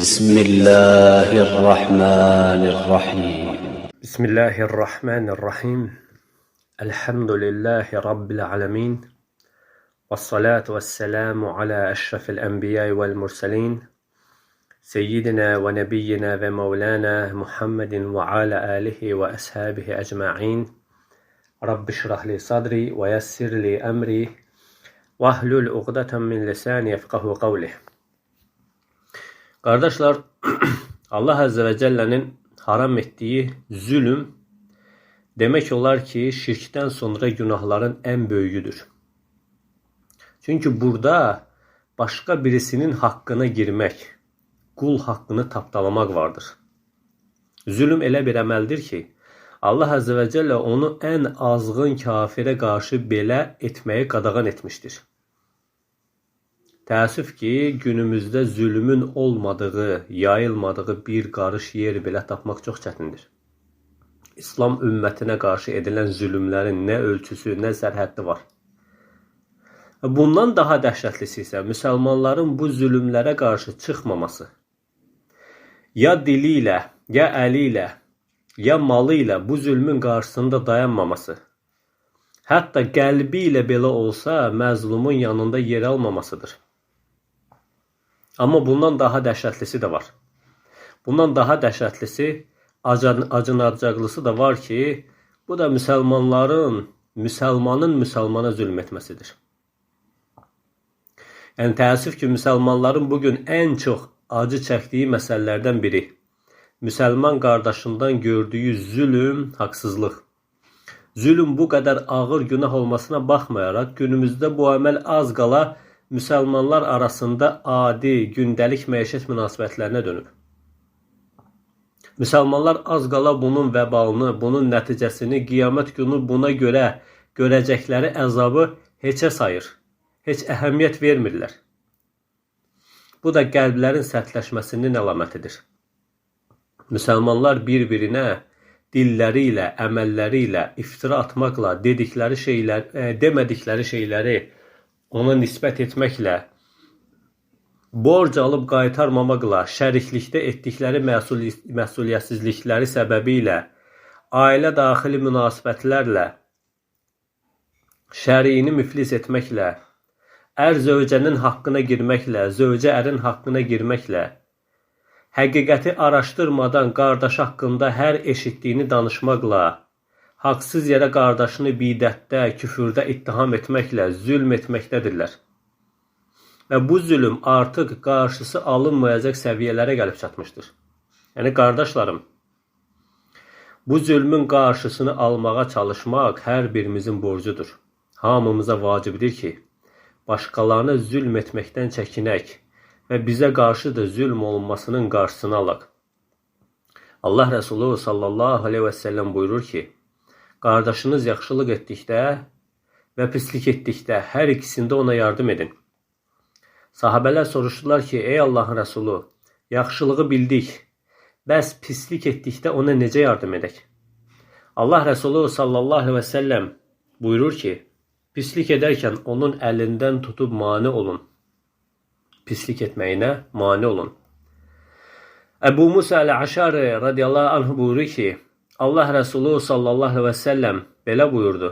بسم الله الرحمن الرحيم بسم الله الرحمن الرحيم الحمد لله رب العالمين والصلاة والسلام على أشرف الأنبياء والمرسلين سيدنا ونبينا ومولانا محمد وعلى آله وأصحابه أجمعين رب اشرح لي صدري ويسر لي أمري واhlul uqdatan min lisani yefqahu qawli. Qardaşlar, Allah Azze ve Celle'nin haram ettiği zulüm demek olar ki şirkten sonra günahların en büyüğüdür. Çünkü burada başka birisinin hakkına girmek, kul hakkını tapdalamak vardır. Zulüm elə bir əməldir ki, Allah Azze ve Celle onu en azğın kafire karşı belə etməyi qadağan etmiştir. Təəssüf ki, günümüzdə zulümün olmadığı, yayılmadığı bir qarış yer belə tapmaq çox çətindir. İslam ümmətinə qarşı edilən zulümlərin nə ölçüsü, nə sərhəddi var. Bundan daha dəhşətlisi isə müsəlmanların bu zulümlərə qarşı çıxmaması, ya dili ilə, ya əli ilə, ya malı ilə bu zulmün qarşısında dayanmaması, hətta qəlbi ilə belə olsa məzlumun yanında yer almamasıdır. Amma bundan daha dəhşətlisi də var. Bundan daha dəhşətlisi, acınacaqlısı da var ki, bu da müsəlmanın müsəlmana zülm etməsidir. Yəni təəssüf ki, müsəlmanların bugün ən çox acı çəkdiyi məsələlərdən biri, müsəlman qardaşından gördüyü zülm, haqsızlıq. Zülm bu qədər ağır günah olmasına baxmayaraq, günümüzdə bu əməl az qala müsəlmanlar arasında adi, gündəlik məişət münasibətlərinə dönüb. Müsəlmanlar az qala bunun vəbalını, bunun nəticəsini, qiyamət günü buna görə görəcəkləri əzabı heçə sayır, heç əhəmiyyət vermirlər. Bu da qəlblərin sərtləşməsinin əlamətidir. Müsəlmanlar bir-birinə dilləri ilə, əməlləri ilə, iftira atmaqla, demədikləri şeyləri ona nisbət etməklə, borc alıb qaytarmamaqla, şəriklikdə etdikləri məsuliyyətsizlikləri səbəbilə, ailə daxili münasibətlərlə, şəriini müflis etməklə, ər zövcənin haqqına girməklə, zövcə ərin haqqına girməklə, həqiqəti araşdırmadan qardaş haqqında hər eşitdiyini danışmaqla, haqsız yerə qardaşını bidətdə, küfürdə ittiham etməklə zülm etməkdədirlər. Və bu zülm artıq qarşısı alınmayacaq səviyyələrə gəlib çatmışdır. Yəni, qardaşlarım, bu zülmün qarşısını almağa çalışmaq hər birimizin borcudur. Hamımıza vacibdir ki, başqalarına zülm etməkdən çəkinək və bizə qarşı da zülm olunmasının qarşısını alaq. Allah Resulü sallallahu aleyhi və səlləm buyurur ki, qardaşınız yaxşılıq etdikdə və pislik etdikdə hər ikisində ona yardım edin. Sahabələr soruşdular ki, ey Allahın Resulü, yaxşılığı bildik, bəs pislik etdikdə ona necə yardım edək? Allah Resulü sallallahu aleyhi və səlləm buyurur ki, pislik edərkən onun əlindən tutub mane olun. Pislik etməyinə mane olun. Əbu Musa el-Əşari radiyallahu anh buyurur ki, Allah Resulü sallallahu aleyhi və səlləm belə buyurdu.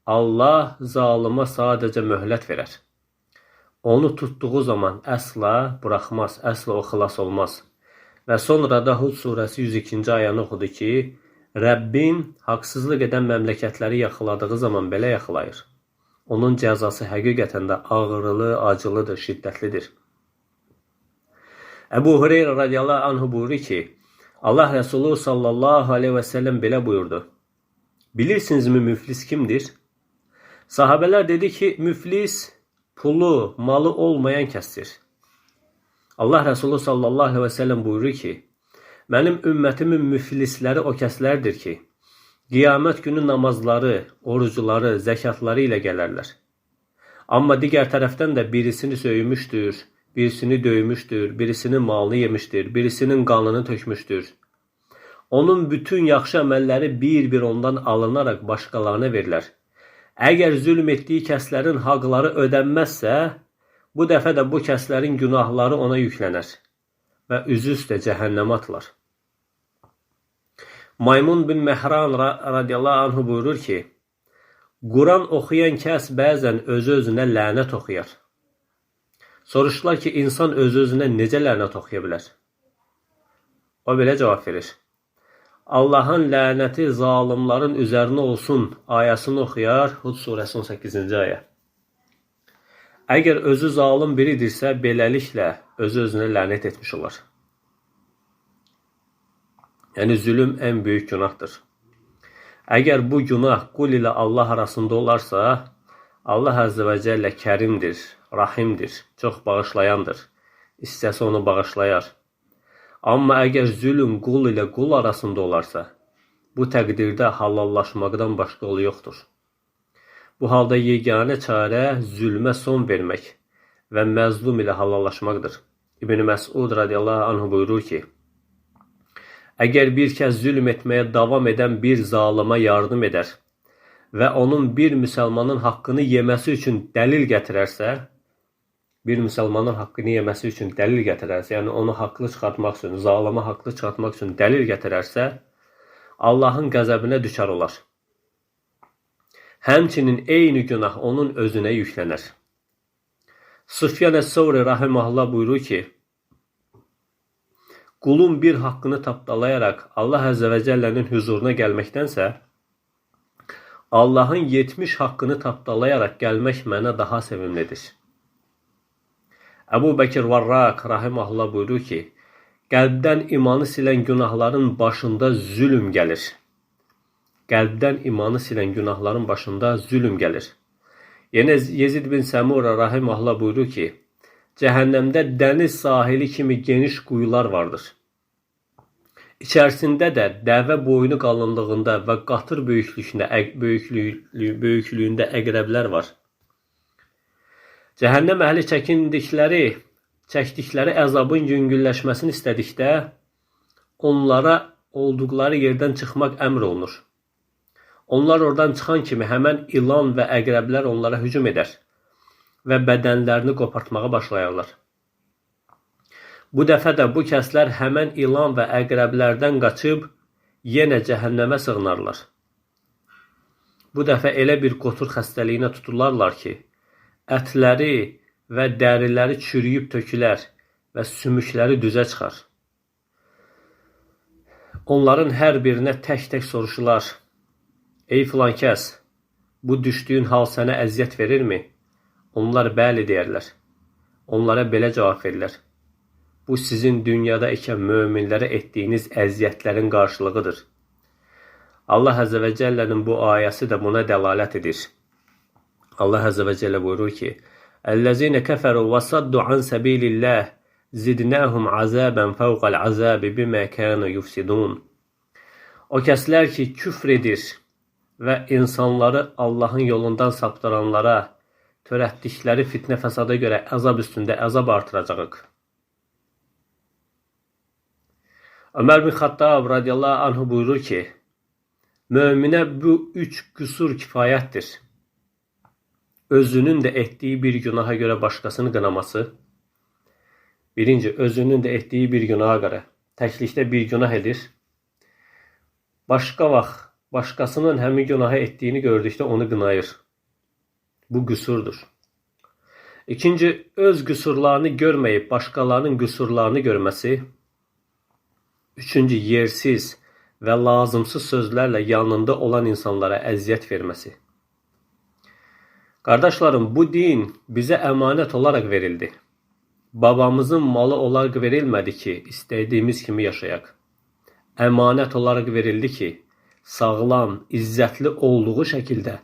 Allah zalıma sadəcə möhlət verər. Onu tutduğu zaman əsla buraxmaz, əsla o xilas olmaz. Və sonra da Hud surəsi 102-ci ayəni oxudu ki, Rəbbin haqsızlıq edən məmləkətləri yaxaladığı zaman belə yaxalayır. Onun cəzası həqiqətən də ağırlı, acılıdır, şiddətlidir. Əbu Hüreyrə radiyallahu anh buyurur ki, Allah Resulü sallallahu aleyhi və səlləm belə buyurdu. Bilirsinizmi müflis kimdir? Sahabələr dedi ki, müflis pulu, malı olmayan kəsdir. Allah Resulü sallallahu aleyhi və səlləm buyurur ki, mənim ümmətimin müflisləri o kəslərdir ki, qiyamət günü namazları, orucuları, zəkatları ilə gələrlər. Amma digər tərəfdən də birisini söymüşdür, birisini döymüşdür, birisinin malını yemişdir, birisinin qanını tökmüşdür. Onun bütün yaxşı əməlləri bir-bir ondan alınaraq başqalarına verilər. Əgər zülm etdiyi kəslərin haqları ödənməzsə, bu dəfə də bu kəslərin günahları ona yüklənər. və üzü üstə cəhənnəmə atılar. Maymun bin Mehran radiyallahu anhu buyurur ki, Quran oxuyan kəs bəzən özü-özünə lənət oxuyar. Soruşdular ki, insan özü-özünə necə lənət oxuya bilər? O belə cavab verir. Allahın lənəti zalimların üzərinə olsun ayəsini oxuyar, Hud surəsi 18-ci ayə. Əgər özü zalim biridirsə, beləliklə özü-özünə lənət etmiş olar. Yəni, zülüm ən böyük günahdır. Əgər bu günah qul ilə Allah arasında olarsa, Allah Əzzə və Cəllə kərimdir, rahimdir, çox bağışlayandır. İstəsə onu bağışlayar. Amma əgər zülüm qul ilə qul arasında olarsa, bu təqdirdə halallaşmaqdan başqa yolu yoxdur. Bu halda yeganə çarə zülmə son vermək və məzlum ilə halallaşmaqdır. İbn Məsud radiyallahu anhu buyurur ki, əgər bir kəs zülm etməyə davam edən bir zalıma yardım edər və onun bir müsəlmanın haqqını yeməsi üçün dəlil gətirərsə, yəni onu haqlı çıxartmaq üçün, zalıma haqlı çıxartmaq üçün dəlil gətirərsə, Allahın qəzəbinə düşər olar. Həmçinin eyni günah onun özünə yüklənər. Süfyan əs-Savri rahimehullah buyurur ki, qulun bir haqqını tapdalayaraq Allah Əzzə və Cəllənin huzuruna gəlməkdənsə, Allahın 70 haqqını tapdalayaraq gəlmək mənə daha sevimlidir. Əbu Bəkir Varraq rahimehullah buyurur ki, qəlbdən imanı silən günahların başında zülm gəlir. Qəlbdən imanı silən günahların başında zülm gəlir. Yenə Yezid bin Səmura rahimehullah buyurur ki, cəhənnəmdə dəniz sahili kimi geniş quyular vardır. İçərisində də dəvə boynu qalınlığında və qatır böyüklüyündə əqrəblər var. Cəhənnəm əhli çəkdikləri əzabın yüngülləşməsini istədikdə, onlara olduqları yerdən çıxmaq əmr olunur. Onlar oradan çıxan kimi həmən ilan və əqrəblər onlara hücum edər və bədənlərini qopartmağa başlayarlar. Bu dəfə də bu kəslər həmən ilan və əqrəblərdən qaçıb yenə cəhənnəmə sığınarlar. Bu dəfə elə bir qotur xəstəliyinə tutularlar ki, ətləri və dəriləri çürüyüb tökülər və sümükləri düzə çıxar. Onların hər birinə tək-tək soruşular, ey filan kəs, bu düşdüyün hal sənə əziyyət verirmi? Onlar bəli deyərlər. Onlara belə cavab verirlər. Bu sizin dünyada ikən möminlərə etdiyiniz əziyyətlərin qarşılığıdır. Allah Əzzə və Cəllənin bu ayəsi də buna dəlalət edir. Allah Əzzə və Cəllə buyurur ki, Əl-ləzinə kəfəru və saddu an səbililləh zidnəhum azəbən fəvqəl azəbi bimə kənu yufsidun. O kəslər ki, küfr edir və insanları Allahın yolundan saptıranlara törətdikləri fitnə fəsada görə əzab üstündə əzab artıracağıq. Ömər bin Xattab radiyallahu anhu buyurur ki, möminə bu 3 qüsur kifayətdir. Özünün də etdiyi bir günaha görə başqasını qınaması. Birinci, özünün də etdiyi bir günaha görə. Təklikdə bir günah edir. Başqa vaxt, başqasının həmin günahı etdiyini gördükdə onu qınayır. Bu qüsurdur. İkinci, öz qüsurlarını görməyib başqalarının qüsurlarını görməsi. Üçüncü, yersiz və lazımsız sözlərlə yanında olan insanlara əziyyət verməsi. Qardaşlarım, bu din bizə əmanət olaraq verildi. Babamızın malı olaraq verilmədi ki, istədiyimiz kimi yaşayaq. Əmanət olaraq verildi ki, sağlam, izzətli olduğu şəkildə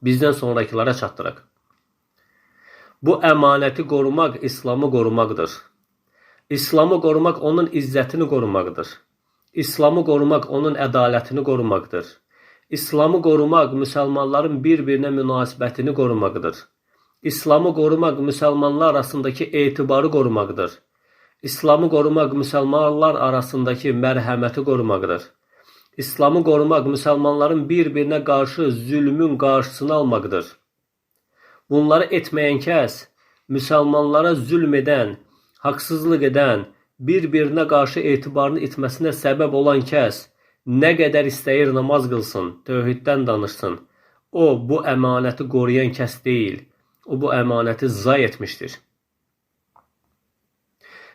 bizdən sonrakılara çatdıraq. Bu əmanəti qorumaq İslamı qorumaqdır. İslamı qorumaq onun izzətini qorumaqdır. İslamı qorumaq onun ədalətini qorumaqdır. İslamı qorumaq müsəlmanların bir-birinə münasibətini qorumaqdır. İslamı qorumaq müsəlmanlar arasındakı etibarı qorumaqdır. İslamı qorumaq müsəlmanlar arasındakı mərhəməti qorumaqdır. İslamı qorumaq müsəlmanların bir-birinə qarşı zülmün qarşısını almaqdır. Bunları etməyən kəs müsəlmanlara zülm edən, haqsızlıq edən, bir-birinə qarşı etibarını itməsinə səbəb olan kəs nə qədər istəyir namaz qılsın, tövhiddən danışsın, o, bu əmanəti qoruyan kəs deyil. O, bu əmanəti zay etmişdir.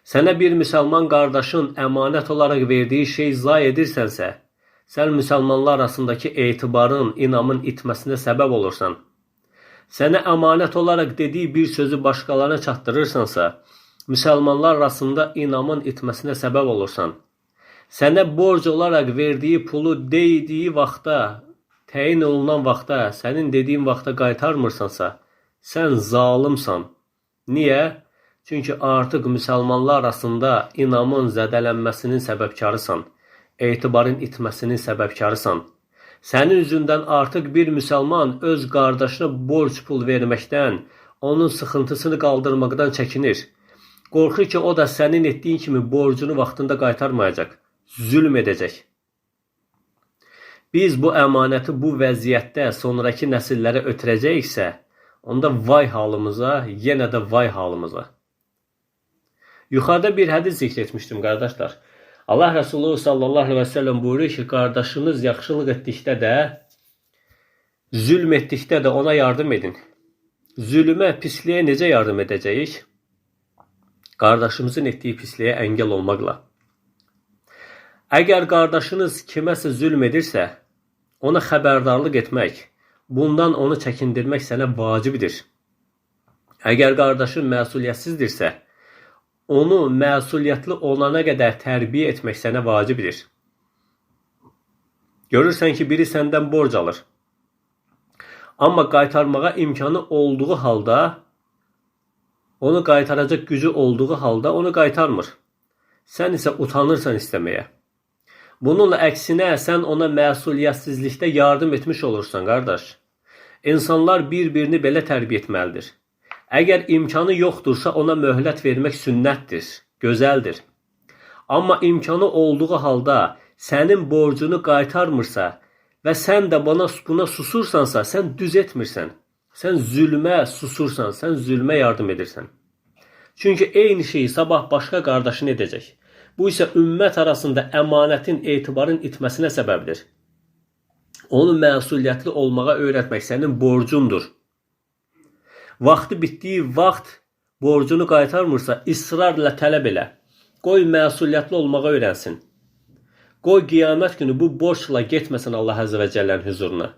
Sənə bir müsəlman qardaşın əmanət olaraq verdiyi şey zay edirsənsə, sən müsəlmanlar arasındakı etibarın, inamın itməsinə səbəb olursan. Sənə əmanət olaraq dediyi bir sözü başqalarına çatdırırsansa, müsəlmanlar arasında inamın itməsinə səbəb olursan. Sənə borc olaraq verdiyi pulu deydiyi vaxtda, təyin olunan vaxtda, sənin dediyin vaxtda qaytarmırsansa, sən zalımsan. Niyə? Çünki artıq müsəlmanlar arasında inamın zədələnməsinin səbəbkarısan, etibarın itməsinin səbəbkarısan. Sənin üzündən artıq bir müsəlman öz qardaşına borc pul verməkdən, onun sıxıntısını qaldırmaqdan çəkinir. Qorxur ki, o da sənin etdiyin kimi borcunu vaxtında qaytarmayacaq, zülm edəcək. Biz bu əmanəti bu vəziyyətdə sonraki nəsillərə ötürəcəksə, onda vay halımıza, yenə də vay halımıza. Yuxarıda bir hədis zikr etmişdim, qardaşlar. Allah Resulü sallallahu aleyhi ve sellem buyuruyor ki, qardaşınız yaxşılıq etdikdə də, zülm etdikdə də ona yardım edin. Zülmə, pisliyə necə yardım edəcəyik? Qardaşımızın etdiyi pisliyə əngəl olmaqla. Əgər qardaşınız kiməsə zülm edirsə, ona xəbərdarlıq etmək, bundan onu çəkindirmək sənə vacibdir. Əgər qardaşın məsuliyyətsizdirsə, onu məsuliyyətli olana qədər tərbiyə etmək sənə vacibdir. Görürsən ki, biri səndən borc alır. Amma qaytarmağa imkanı olduğu halda, onu qaytaracaq gücü olduğu halda onu qaytarmır. Sən isə utanırsan istəməyə. Bununla əksinə sən ona məsuliyyətsizlikdə yardım etmiş olursan, qardaş. İnsanlar bir-birini belə tərbiyə etməlidir. Əgər imkanı yoxdursa ona möhlət vermək sünnətdir, gözəldir. Amma imkanı olduğu halda sənin borcunu qaytarmırsa və sən də buna susursansa, sən düz etmirsən. Sən zülmə susursan, sən zülmə yardım edirsən. Çünki eyni şeyi sabah başqa qardaşın edəcək. Bu isə ümmət arasında əmanətin, etibarın itməsinə səbəbdir. Onu məsuliyyətli olmağa öyrətmək sənin borcundur. Vaxtı bitdiyi vaxt borcunu qaytarmırsa, israrla tələb elə. Qoy məsuliyyətli olmağa öyrənsin. Qoy qiyamət günü bu borcla getməsin Allah Əzə və Cəllənin huzuruna.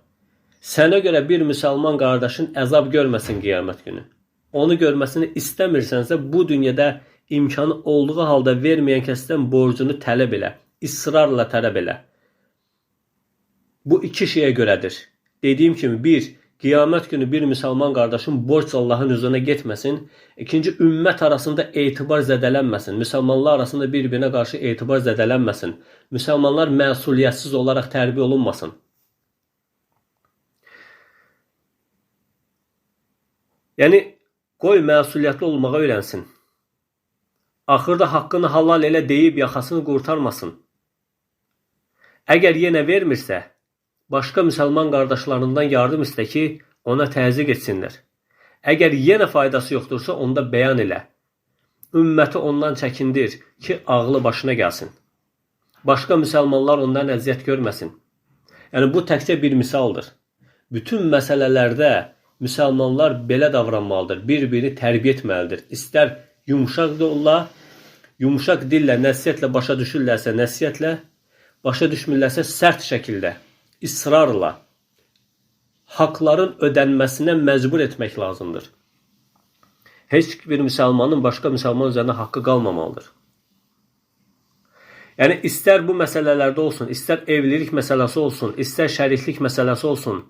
Sənə görə bir müsəlman qardaşın əzab görməsin qiyamət günü. Onu görməsini istəmirsənsə, bu dünyada imkanı olduğu halda verməyən kəsdən borcunu tələb elə. İsrarla tələb elə. Bu iki şeyə görədir. Dediyim kimi, bir, qiyamət günü bir müsəlman qardaşın borc Allahın huzuruna getməsin. İkinci, ümmət arasında etibar zədələnməsin. Müsəlmanlar arasında bir-birinə qarşı etibar zədələnməsin. Müsəlmanlar məsuliyyətsiz olaraq tərbiyə olunmasın. Yəni, qoy məsuliyyətli olmağa öyrənsin. Axırda haqqını halal elə deyib yaxasını qurtarmasın. Əgər yenə vermirsə, başqa müsəlman qardaşlarından yardım istə ki, ona təzyiq etsinlər. Əgər yenə faydası yoxdursa, onda bəyan elə. Ümməti ondan çəkindir ki, ağlı başına gəlsin. Başqa müsəlmanlar ondan əziyyət görməsin. Yəni, bu təkcə bir misaldır. Bütün məsələlərdə müsəlmanlar belə davranmalıdır, bir-birini tərbiyə etməlidir. İstər yumuşaq dillə, nəsiyyətlə başa düşürlərsə nəsiyyətlə, başa düşmürlərsə sərt şəkildə, israrla haqların ödənməsinə məcbur etmək lazımdır. Heç bir müsəlmanın başqa müsəlman üzərində haqqı qalmamalıdır. Yəni, istər bu məsələlərdə olsun, istər evlilik məsələsi olsun, istər şəriklik məsələsi olsun,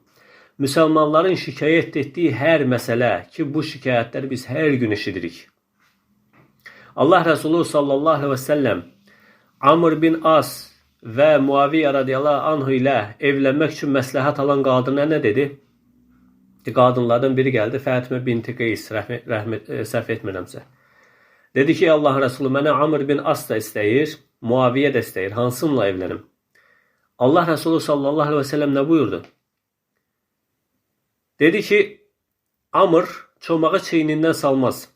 müsəlmanların şikayət etdiyi hər məsələ ki, bu şikayətləri biz hər gün eşidirik. Allah Resulü sallallahu aleyhi ve sellem Amr bin As və Muaviyyə radiyallahu anhu ilə evlənmək üçün məsləhət alan qadına nə dedi? Qadınlardan biri gəldi, Fətimə binti Qeys, səhv etmirəmsə. Dedi ki, Allah Resulü mənə Amr bin As da istəyir, Muaviyyə də istəyir, hansınla evlənim? Allah Resulü sallallahu aleyhi ve sellem nə buyurdu? Dedi ki, Amr çomağı çiynindən salmaz.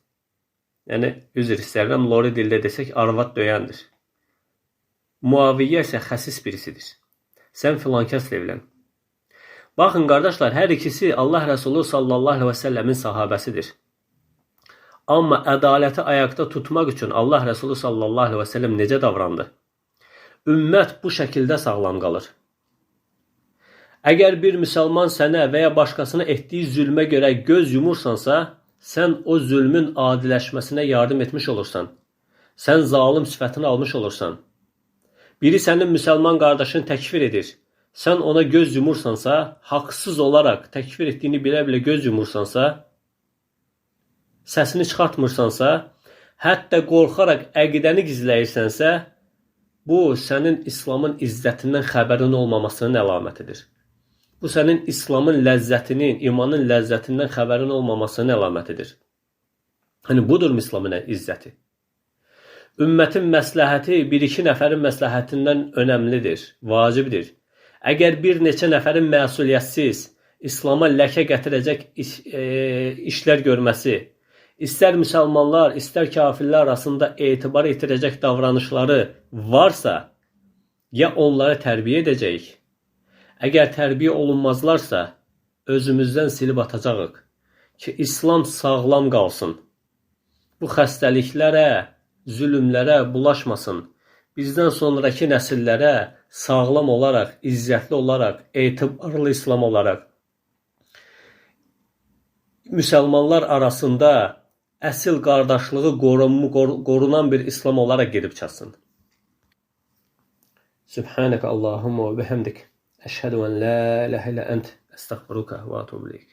Yəni, üzr istəyirəm, lori dildə desək, arvad döyəndir. Muaviyyə isə xəsis birisidir. Sən filankəslə evlən. Baxın, qardaşlar, hər ikisi Allah Rəsulü sallallahu aleyhi və səlləmin sahabəsidir. Amma ədaləti ayaqda tutmaq üçün Allah Rəsulü sallallahu aleyhi və səlləm necə davrandı? Ümmət bu şəkildə sağlam qalır. Əgər bir müsəlman sənə və ya başqasına etdiyi zülmə görə göz yumursansa, sən o zülmün adiləşməsinə yardım etmiş olursan. Sən zalim sifətini almış olursan. Biri sənin müsəlman qardaşını təkfir edir. Sən ona göz yumursansa, haqsız olaraq təkfir etdiyini bilə-bilə göz yumursansa, səsini çıxartmırsansa, hətta qorxaraq əqidəni gizləyirsənsə, bu sənin İslamın izzətindən xəbərin olmamasının əlamətidir. Bu sənin İslamın ləzzətinin, imanın ləzzətindən xəbərin olmamasının əlamətidir. Hani budur İslamın izzəti. Ümmətin məsləhəti bir-iki nəfərin məsləhətindən önəmlidir, vacibdir. Əgər bir neçə nəfərin məsuliyyətsiz, İslama ləkə gətirəcək işlər görməsi, istər müsəlmanlar, istər kafirlər arasında etibar itirəcək davranışları varsa, ya onları tərbiyə edəcəyik. Əgər tərbiyə olunmazlarsa, özümüzdən silib atacağıq ki, İslam sağlam qalsın. Bu xəstəliklərə, zülümlərə bulaşmasın. Bizdən sonraki nəsillərə sağlam olaraq, izzətli olaraq, etibarlı İslam olaraq, müsəlmanlar arasında əsil qardaşlığı qorunan bir İslam olaraq gedib çatsın. Subhanək Allahumma və bihamdik. Əşhədu ən la ilahə illə ənt. Əstəğfiruka və etûbu ileyk.